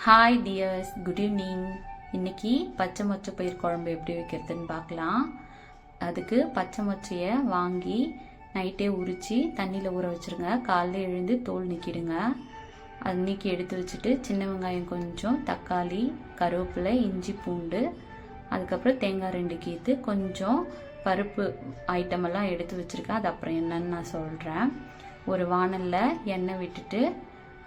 Hi tears, good evening. இன்னைக்கு பச்சை மொச்சை பயிர் குழம்பு எப்படி வைக்கிறதுன்னு பார்க்கலாம். அதுக்கு பச்சை மொச்சையை வாங்கி நைட்டே உரித்து தண்ணியில் ஊற வச்சுருங்க. காலையில் எழுந்து தோல் நீக்கிடுங்க. அது நீக்கி எடுத்து வச்சுட்டு சின்ன வெங்காயம் கொஞ்சம், தக்காளி, கருவேப்பிலை, இஞ்சி, பூண்டு, அதுக்கப்புறம் தேங்காய் 2 கீத்து, கொஞ்சம் பருப்பு ஐட்டமெல்லாம் எடுத்து வச்சுருக்கேன். அது அப்புறம் என்னன்னு நான் சொல்கிறேன். ஒரு வாணலில் எண்ணெய் விட்டுட்டு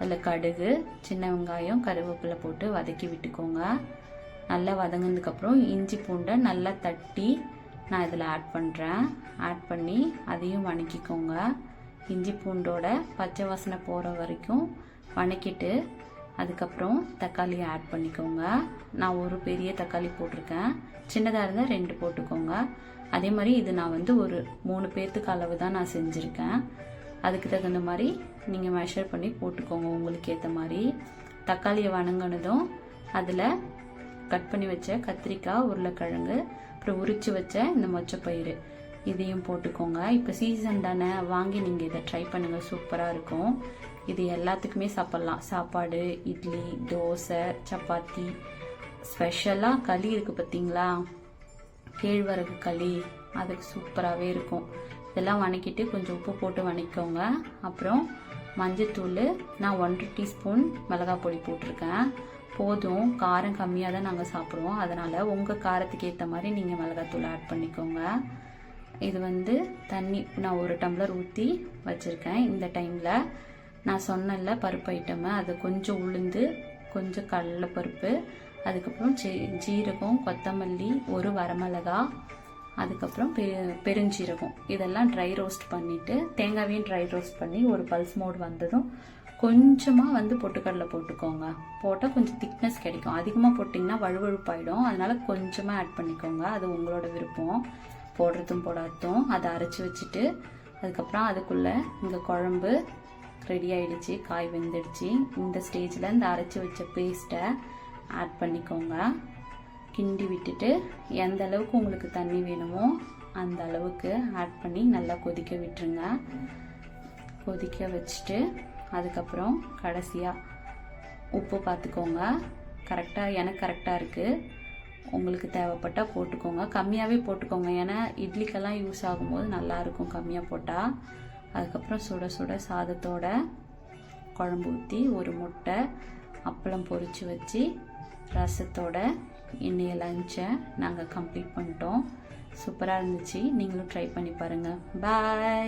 அதில் கடுகு, சின்ன வெங்காயம், கருவேப்பிலை போட்டு வதக்கி விட்டுக்கோங்க. நல்லா வதங்கினதுக்கப்புறம் இஞ்சி பூண்டை நல்லா தட்டி நான் இதில் ஆட் பண்ணுறேன். ஆட் பண்ணி அதையும் வதக்கிக்கோங்க. இஞ்சி பூண்டோட பச்சை வாசனை போகிற வரைக்கும் வதக்கிட்டு அதுக்கப்புறம் தக்காளியை ஆட் பண்ணிக்கோங்க. நான் ஒரு பெரிய தக்காளி போட்டிருக்கேன். சின்னதாக இருந்தால் 2 போட்டுக்கோங்க. அதே மாதிரி இது நான் ஒரு 3 பேர்த்துக்கு அளவு தான் நான் செஞ்சுருக்கேன். அதுக்கு தகுந்த மாதிரி நீங்கள் மெஷர் பண்ணி போட்டுக்கோங்க உங்களுக்கு ஏற்ற மாதிரி. தக்காளியை வதங்கினதும் அதில் கட் பண்ணி வச்ச கத்திரிக்காய், உருளைக்கிழங்கு, அப்புறம் உரித்து வச்ச இந்த மொச்சப்பயிறு இதையும் போட்டுக்கோங்க. இப்போ சீசன் தானே, வாங்கி நீங்கள் இதை ட்ரை பண்ணுங்கள், சூப்பராக இருக்கும். இது எல்லாத்துக்குமே சாப்பிட்லாம். சாப்பாடு, இட்லி, தோசை, சப்பாத்தி, ஸ்பெஷலாக களி இருக்குது பார்த்தீங்களா, கேழ்வரகு களி, அதுக்கு சூப்பராகவே இருக்கும். இதெல்லாம் வதக்கிட்டு கொஞ்சம் உப்பு போட்டு வதக்கிக்கோங்க. அப்புறம் மஞ்சத்தூள் நான் 1 டீஸ்பூன் மிளகாய் பொடி போட்டிருக்கேன். போதும், காரம் கம்மியாக தான் நாங்கள் சாப்பிடுவோம். அதனால் உங்கள் காரத்துக்கு ஏற்ற மாதிரி நீங்கள் மிளகாத்தூள் ஆட் பண்ணிக்கோங்க. இது தண்ணி நான் 1 டம்ளர் ஊற்றி வச்சுருக்கேன். இந்த டைமில் நான் சொன்னல பருப்பு ஐட்டமு, அது கொஞ்சம் உளுந்து, கொஞ்சம் கடலைப்பருப்பு, அதுக்கப்புறம் ஜீரகம், கொத்தமல்லி, 1 வரமிளகா, அதுக்கப்புறம் பெருஞ்சீரகம், இதெல்லாம் ட்ரை ரோஸ்ட் பண்ணிவிட்டு தேங்காவையும் ட்ரை ரோஸ்ட் பண்ணி ஒரு பல்ஸ் மோட் வந்ததும் கொஞ்சமாக பொட்டுக்கடலை போட்டுக்கோங்க. போட்டால் கொஞ்சம் திக்னஸ் கிடைக்கும். அதிகமாக போட்டிங்கன்னா வழுவழுப்பாயிடும். அதனால் கொஞ்சமாக ஆட் பண்ணிக்கோங்க. அது உங்களோட விருப்பம், போடுறதும் போடாதும். அதை அரைச்சி வச்சுட்டு அதுக்கப்புறம் அதுக்குள்ளே இங்கே குழம்பு ரெடி ஆகிடுச்சு, காய் வெந்துடுச்சு. இந்த ஸ்டேஜில் இந்த அரைச்சி வச்ச பேஸ்ட்டை ஆட் பண்ணிக்கோங்க. கிண்டி விட்டுட்டு எந்த அளவுக்கு உங்களுக்கு தண்ணி வேணுமோ அந்த அளவுக்கு ஆட் பண்ணி நல்லா கொதிக்க விட்டுருங்க. கொதிக்க வச்சுட்டு அதுக்கப்புறம் கடைசியாக உப்பு பார்த்துக்கோங்க. எனக்கு கரெக்டாக இருக்குது. உங்களுக்கு தேவைப்பட்டால் போட்டுக்கோங்க. கம்மியாகவே போட்டுக்கோங்க, ஏன்னா இட்லிக்கெல்லாம் யூஸ் ஆகும்போது நல்லாயிருக்கும் கம்மியாக போட்டால். அதுக்கப்புறம் சுட சுட சாதத்தோட குழம்பு ஊற்றி 1 முட்டை, அப்பளம் பொரித்து வச்சு ரசத்தோட இன்னைய லஞ்சை நாங்கள் கம்ப்ளீட் பண்ணிட்டோம். சூப்பராக இருந்துச்சு. நீங்களும் ட்ரை பண்ணி பாருங்கள். பாய்.